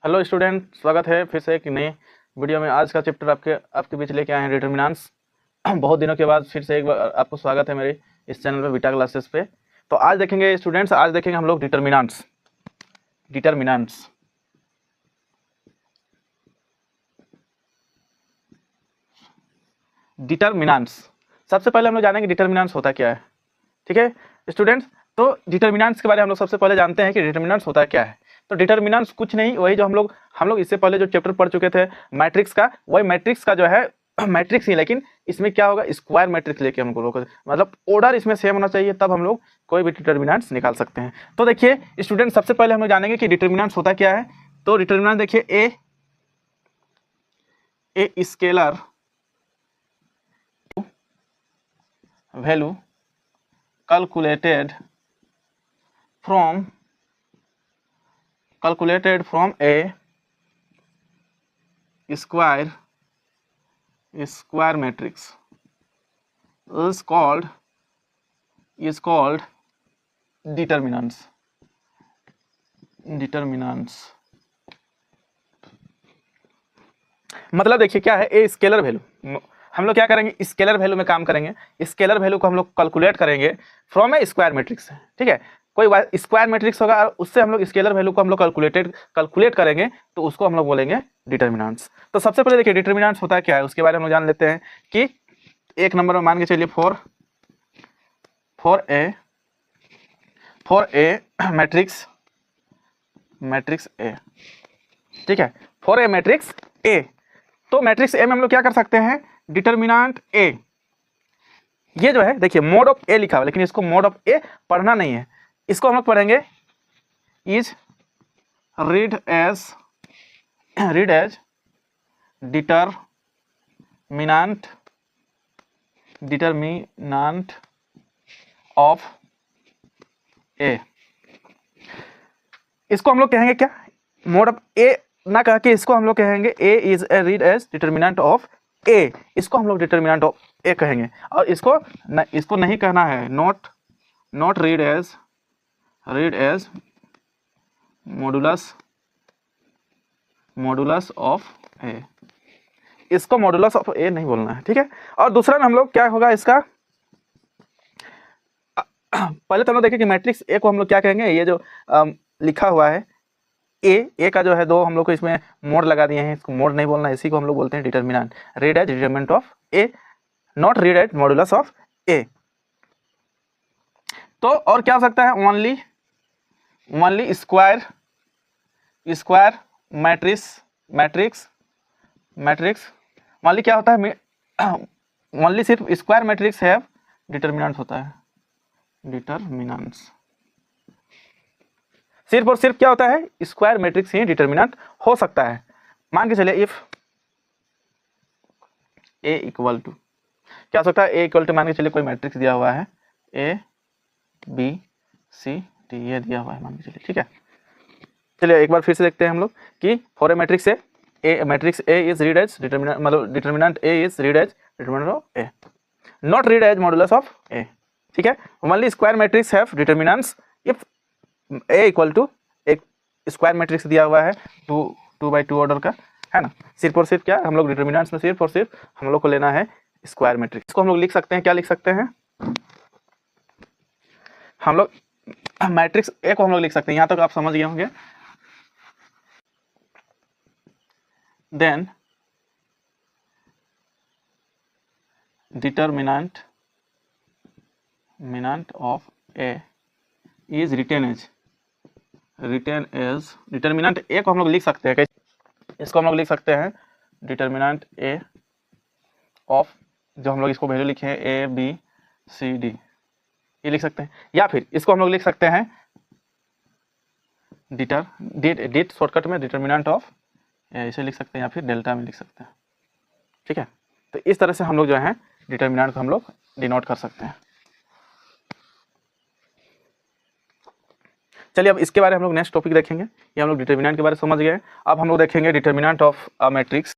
Hello student, स्वागत है फिर से एक नई वीडियो में। आज का चैप्टर आपके बीच लेके आए हैं डिटरमिनेंट्स। बहुत दिनों के बाद फिर से एक बार आपको स्वागत है मेरे इस चैनल पे, बीटा क्लासेस पे। तो आज देखेंगे स्टूडेंट्स, आज देखेंगे हम लोग डिटरमिनेंट्स। सबसे पहले हम लोग जानेंगे डिटरमिनेंट्स होता क्या है। ठीक है स्टूडेंट्स, तो डिटरमिनेंट्स के बारे में हम लोग सबसे पहले जानते हैं कि डिटरमिनेंट्स होता क्या है। तो डिटरमिनेंट्स कुछ नहीं, वही जो हम लोग इससे पहले जो चैप्टर पढ़ चुके थे मैट्रिक्स का, वही मैट्रिक्स का जो है मैट्रिक्स ही, लेकिन इसमें क्या होगा, स्क्वायर मैट्रिक्स लेके हम लोग, मतलब ऑर्डर इसमें सेम होना चाहिए, तब हम लोग कोई भी डिटरमिनेंट्स निकाल सकते हैं। तो देखिए स्टूडेंट, सबसे पहले हम लोग जानेंगे कि डिटरमिनेंट्स होता क्या है। तो डिटरमिनेंट देखिए, a scalar value calculated from a square matrix is called determinants। मतलब देखिए क्या है, ए स्केलर वैल्यू, हम लोग क्या करेंगे, स्केलर वैल्यू में काम करेंगे। स्केलर वैल्यू को हम लोग कैलकुलेट करेंगे फ्रॉम ए स्क्वायर मैट्रिक्स। ठीक है, कोई स्क्वायर मैट्रिक्स होगा और उससे हम लोग स्केलर वैल्यू को हम लोग कैलकुलेट करेंगे, तो उसको हम लोग बोलेंगे डिटरमिनेंट्स। तो सबसे पहले देखिए डिटरमिनेंट्स होता है क्या है, उसके बारे में हम लोग जान लेते हैं कि एक नंबर में मान के चलिए फॉर ए मैट्रिक्स ए। ठीक है, फॉर ए मैट्रिक्स ए, तो मैट्रिक्स ए में हम लोग क्या कर सकते हैं, डिटरमिनेंट ए, ये जो है देखिए मोड ऑफ ए लिखा हुआ, लेकिन इसको मोड ऑफ ए पढ़ना नहीं है, इसको हम लोग पढ़ेंगे is read as determinant of A. इसको हम लोग कहेंगे क्या, मोड ऑफ ए ना कह के इसको हम लोग कहेंगे A is a read as determinant of A. इसको हम लोग डिटरमिनेंट ऑफ ए कहेंगे, और इसको नहीं कहना है not read as modulus of A. इसको मॉडुलस ऑफ ए नहीं बोलना है। ठीक है, और दूसरा में हम लोग क्या होगा इसका, पहले तो हम लोग देखें कि मैट्रिक्स ए को हम लोग क्या कहेंगे, ये जो लिखा हुआ है ए का जो है दो हम लोग को इसमें मोड लगा दिए हैं, इसको मोड नहीं बोलना है, इसी को हम लोग बोलते हैं determinant. Read as determinant of A, not read as modulus of A. तो और क्या हो सकता है, ओनली स्क्वायर मैट्रिक्स ओनली क्या होता है, ओनली सिर्फ स्क्वायर मैट्रिक्स है डिटरमिनेंट होता है, डिटरमिनेंट्स। सिर्फ और सिर्फ क्या होता है, स्क्वायर मैट्रिक्स ही डिटरमिनेंट हो सकता है। मान के चलिए इफ ए इक्वल टू, क्या हो सकता है, ए इक्वल टू मान के चलिए कोई मैट्रिक्स दिया हुआ है ए बी सी डी, ये दिया हुआ है मान के चलिए। ठीक है, चलिए एक बार फिर से देखते हैं हम लोग कि for a matrix A is read as determinant, मतलब determinant A is read as determinant of A, not read as modulus of A. ठीक है, only square matrix have determinants if A equal to एक square matrix दिया हुआ है 2x2 order का, है ना। सिर्फ और सिर्फ क्या हम लोग डिटरमिनेंट्स में सिर्फ और सिर्फ हम लोग को लेना है स्क्वायर मैट्रिक्स। इसको हम लोग लिख सकते हैं, क्या लिख सकते हैं हम लोग, मैट्रिक्स ए को हम लोग लिख सकते हैं, यहां तक आप समझ गए होंगे। Then determinant of A is written as determinant A को हम लोग लिख सकते हैं, इसको हम लोग लिख सकते हैं डिटरमिनेंट ए ऑफ, जो हम लोग इसको वैल्यू लिखे हैं ए बी सी डी, ये लिख सकते हैं। या फिर इसको हम लोग लिख सकते हैं डिट शॉर्टकट में डिटरमिनेंट ऑफ, इसे लिख सकते हैं, या फिर डेल्टा में लिख सकते हैं। ठीक है, तो इस तरह से हम लोग जो है डिटरमिनेंट को हम लोग डिनोट कर सकते हैं। चलिए अब इसके बारे में हम लोग नेक्स्ट टॉपिक देखेंगे। ये हम लोग डिटरमिनेंट के बारे में समझ गए। अब हम लोग देखेंगे डिटरमिनेंट ऑफ अ मैट्रिक्स।